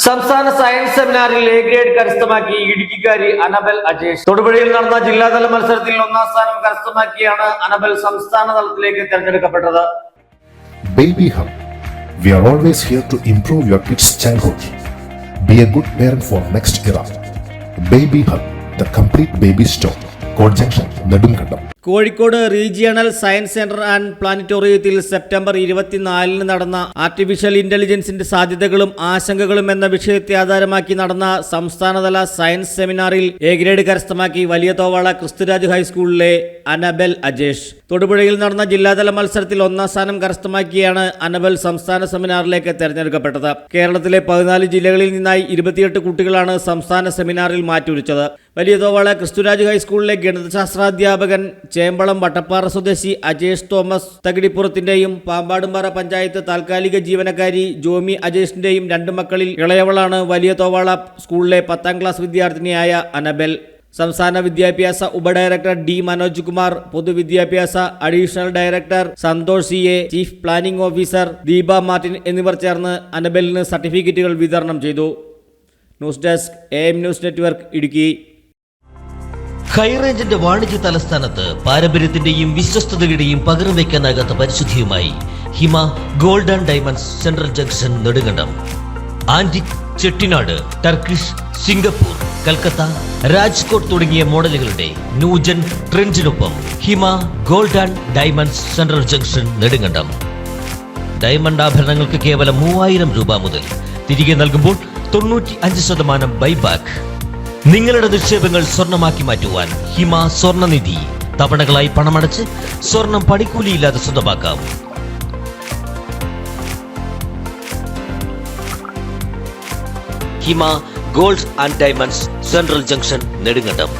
സംസ്ഥാന സയൻസ് സെമിനാറിൽ A grade കരസ്ഥമാക്കി ഇടുക്കിക്കാരി അനബൽ അജേഷ്. തൊടുപുഴയിൽ നടന്ന ജില്ലാതല മത്സരത്തിൽ ഒന്നാം സ്ഥാനം കരസ്ഥമാക്കിയാണ് അനബൽ സംസ്ഥാന തലത്തിലേക്ക് തെരഞ്ഞെടുക്കപ്പെട്ടത്. Baby Hub. We are always here to improve your kids' childhood. Be a good parent for next era. Baby Hub, the complete baby store. Code Junction, Nedumkandam. Kozhikode regional science centre and പ്ലാനറ്റോറിയത്തിൽ September 24 നടന്ന artificial ഇന്റലിജൻസിന്റെ സാധ്യതകളും ആശങ്കകളും എന്ന വിഷയത്തെ ആധാരമാക്കി നടന്ന സംസ്ഥാനതല science സെമിനാറിൽ എ ഗ്രേഡ് കരസ്ഥമാക്കി വലിയ തോവാള ക്രിസ്തുരാജ് ഹൈസ്കൂളിലെ അനബൽ അജേഷ്. തൊടുപുഴയിൽ നടന്ന ജില്ലാതല മത്സരത്തിൽ ഒന്നാം സ്ഥാനം കരസ്ഥമാക്കിയാണ് അനബൽ സംസ്ഥാന സെമിനാറിലേക്ക് തെരഞ്ഞെടുക്കപ്പെട്ടത്. കേരളത്തിലെ 14 ജില്ലകളിൽ നിന്നായി 28 കുട്ടികളാണ് സംസ്ഥാന സെമിനാറിൽ മാറ്റുരച്ചത്. വലിയ തോവാള ക്രിസ്തുരാജ് ഹൈസ്കൂളിലെ ഗണിതശാസ്ത്രാധ്യാപകൻ ചേമ്പളം വട്ടപ്പാറ സ്വദേശി അജേഷ് തോമസ് തകിടിപ്പുറത്തിന്റെയും പാമ്പാടുംപാറ പഞ്ചായത്ത് താൽക്കാലിക ജീവനക്കാരി ജോമി അജേഷിന്റെയും 2 മക്കളിൽ ഇളയവളാണ് വലിയ തോവാള സ്കൂളിലെ 10ാം ക്ലാസ് വിദ്യാർത്ഥിനിയായ അനബൽ. സംസ്ഥാന വിദ്യാഭ്യാസ ഉപഡയറക്ടർ ഡി മനോജ് കുമാർ, പൊതുവിദ്യാഭ്യാസ additional director Santhosh C A, chief planning officer Deepa Martin എന്നിവർ ചേർന്ന് അനബലിന് സർട്ടിഫിക്കറ്റുകൾ വിതരണം ചെയ്തു. News desk AM news network Idukki. ഹൈറേഞ്ചിന്റെ വാണിജ്യ തലസ്ഥാനത്ത് പാരമ്പര്യത്തിന്റെയും വിശ്വസ്തതയുടെയും പകരം വയ്ക്കാനാകാത്ത പരിശുദ്ധിയുമായി Hima gold and diamonds central junction Nedumkandam. Antique, Chettinad, Turkish, Singapore, Calcutta, Rajkot തുടങ്ങിയ മോഡലുകളുടെ ന്യൂജൻ ട്രെൻഡിനൊപ്പം Hima gold and diamonds central junction Nedumkandam. Diamond ആഭരണങ്ങൾക്ക് കേവലം 3000 രൂപ മുതൽ, തിരികെ നൽകുമ്പോൾ 95% ബൈബാക്ക്. നിങ്ങളുടെ നിക്ഷേപങ്ങൾ സ്വർണമാക്കി മാറ്റുവാൻ ഹിമ സ്വർണനിധി. തവണകളായി പണമടച്ച് സ്വർണം പണിക്കൂലിയില്ലാതെ സ്വന്തമാക്കാം. Hima gold and diamonds central junction Nedumkandam.